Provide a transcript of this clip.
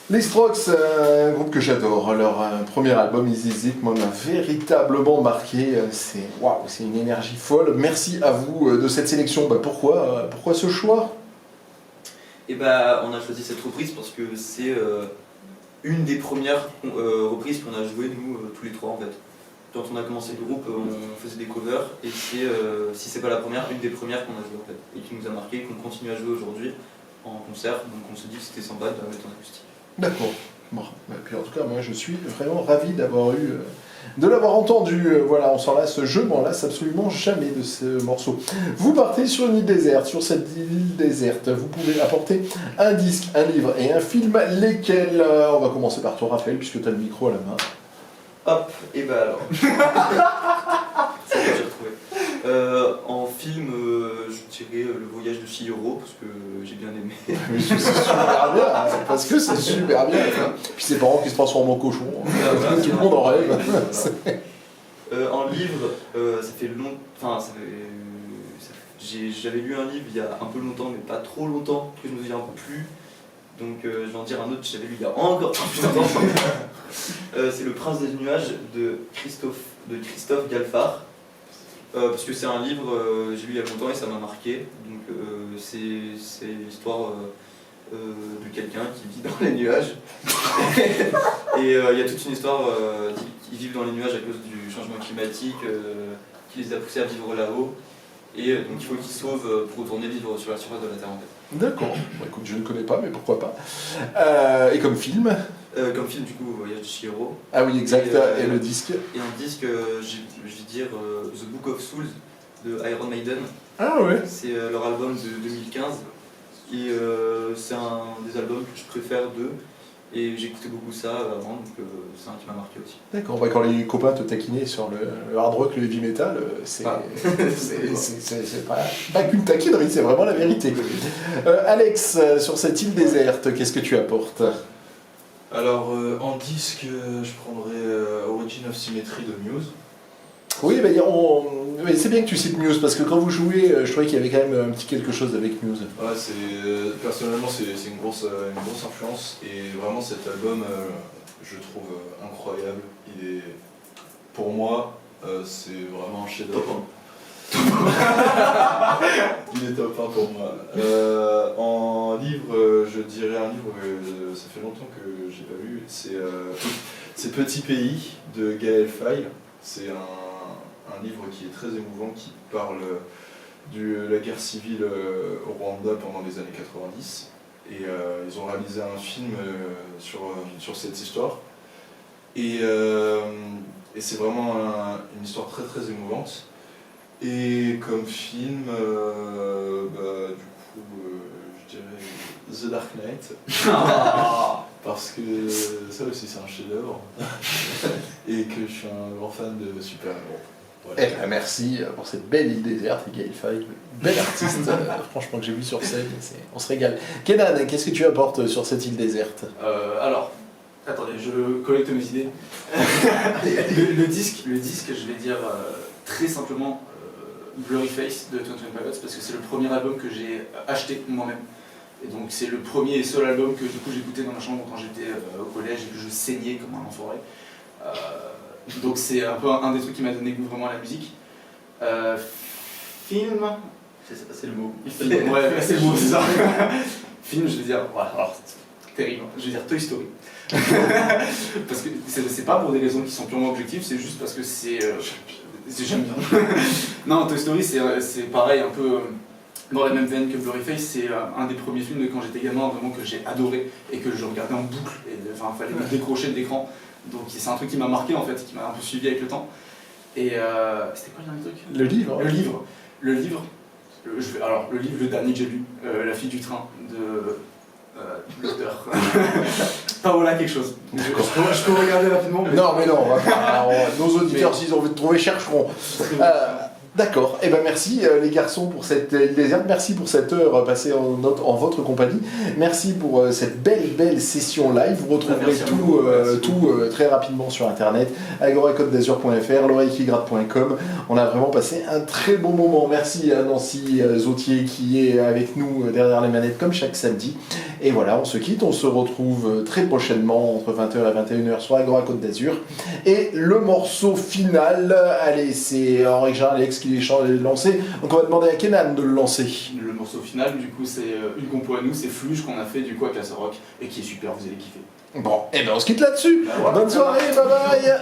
Les Strokes, un groupe que j'adore. Leur premier album, Is This It, moi, m'a véritablement marqué. C'est waouh, c'est une énergie folle. Merci à vous de cette sélection. Pourquoi ce choix? Et on a choisi cette reprise parce que c'est une des premières reprises qu'on a jouées, nous, tous les trois, en fait. Quand on a commencé le groupe, on faisait des covers, et c'est, si c'est pas la première, une des premières qu'on a jouées, en fait, et qui nous a marqué, qu'on continue à jouer aujourd'hui en concert. Donc on se dit que c'était sympa de la mettre en acoustique. D'accord. Bon. Et puis en tout cas, moi je suis vraiment ravi de l'avoir entendu. Voilà, on s'en lasse, je m'en lasse absolument jamais de ce morceau. Vous partez sur une île déserte. Sur cette île déserte, vous pouvez apporter un disque, un livre et un film. Lesquels? On va commencer par toi, Raphaël, puisque tu as le micro à la main. Hop, et alors. C'est ce que j'ai retrouvé. En film, je dirais Le Voyage de Chihiro, parce que j'ai bien aimé. Mais c'est super bien, parce que c'est super bien. Puis ses parents qui se transforment en cochon. Voilà, tout le monde en rêve. En livre, ça fait longtemps. Enfin, j'avais lu un livre il y a un peu longtemps, mais pas trop longtemps, que je me souviens plus. Donc je vais en dire un autre que j'avais lu il y a encore plus longtemps. C'est Le Prince des Nuages de Christophe Galfard. Parce que c'est un livre j'ai lu il y a longtemps et ça m'a marqué. Donc c'est l'histoire de quelqu'un qui vit dans les nuages. Et il y a toute une histoire qu'ils vivent dans les nuages à cause du changement climatique qui les a poussés à vivre là-haut. Et donc il faut qu'ils sauvent pour retourner vivre sur la surface de la Terre, en fait. D'accord. Bon, écoute, je ne connais pas, mais pourquoi pas. Et comme film? Comme film, du coup, Voyage de Chihiro. Ah oui, exact. Et le disque? Et un disque, je vais dire The Book of Souls de Iron Maiden. Ah ouais. C'est leur album de 2015. Et c'est un des albums que je préfère d'eux. Et j'écoutais beaucoup ça avant, donc c'est un qui m'a marqué aussi. D'accord, quand les copains te taquinaient sur le hard rock, le heavy metal, c'est pas qu'une taquinerie, c'est vraiment la vérité. Alex, sur cette île déserte, qu'est-ce que tu apportes? Alors, en disque, je prendrais Origin of Symmetry de Muse. Oui, mais c'est bien que tu cites Muse, parce que quand vous jouez, je trouvais qu'il y avait quand même un petit quelque chose avec Muse. Ouais, personnellement, c'est une grosse influence, et vraiment cet album, je trouve incroyable. Pour moi, c'est vraiment un chef-d'œuvre. Il est top 1 pour moi. En livre, je dirais un livre que ça fait longtemps que j'ai pas lu, c'est Petit Pays de Gaël Faye. C'est un livre qui est très émouvant, qui parle de la guerre civile au Rwanda pendant les années 90. Et ils ont réalisé un film sur cette histoire. Et c'est vraiment une histoire très très émouvante. Et comme film, du coup, je dirais The Dark Knight. Parce que ça aussi c'est un chef-d'œuvre. Et que je suis un grand fan de super-héros. Voilà. Eh ben, merci pour cette belle île déserte, et Gaël Faye, bel artiste, franchement, que j'ai vu sur scène, on se régale. Kenan, qu'est-ce que tu apportes sur cette île déserte? Alors, attendez, je collecte mes idées. le disque, je vais dire très simplement Blurry Face de 21 Pilots, parce que c'est le premier album que j'ai acheté moi-même. Et donc c'est le premier et seul album que du coup j'écoutais dans ma chambre quand j'étais au collège et que je saignais comme un enfoiré. Donc c'est un peu un des trucs qui m'a donné goût vraiment à la musique. Film, c'est le mot. Film, ouais, c'est le mot, c'est ça. Film, je vais dire, voilà, alors, c'est terrible, je vais dire Toy Story. Parce que c'est pas pour des raisons qui sont purement objectives, c'est juste parce que j'aime bien. Non, Toy Story c'est pareil, un peu dans la même veine que Blurry Face. C'est un des premiers films de quand j'étais gamin vraiment que j'ai adoré et que je regardais en boucle. Enfin, il fallait me décrocher de l'écran. Donc c'est un truc qui m'a marqué en fait, qui m'a un peu suivi avec le temps. Et c'était quoi le dernier truc? Le livre. Le livre, le dernier que j'ai lu, La fille du train de l'auteur. Paola quelque chose. Je peux regarder rapidement. Mais... Non, nos auditeurs, s'ils ont envie de trouver, chercheront. D'accord, et ben merci les garçons pour cette île déserte, merci pour cette heure passée en votre compagnie, merci pour cette belle session live, vous retrouverez Merci à vous. tout très rapidement sur internet, agoracôte-d'azur.fr, l'oreillequigratte.com, on a vraiment passé un très bon moment, merci à Nancy Zautier qui est avec nous derrière les manettes comme chaque samedi, et voilà, on se quitte, on se retrouve très prochainement entre 20h et 21h sur Agora Côte d'Azur, et le morceau final, allez, c'est Henri Jean Alex qui est lancé, donc on va demander à Kenan de le lancer. Le morceau final, du coup, c'est une compo à nous, c'est Fluge qu'on a fait du coup avec la Rock et qui est super, vous allez kiffer. Bon, et ben on se quitte là-dessus. Bah voilà. Bonne soirée, bye bye.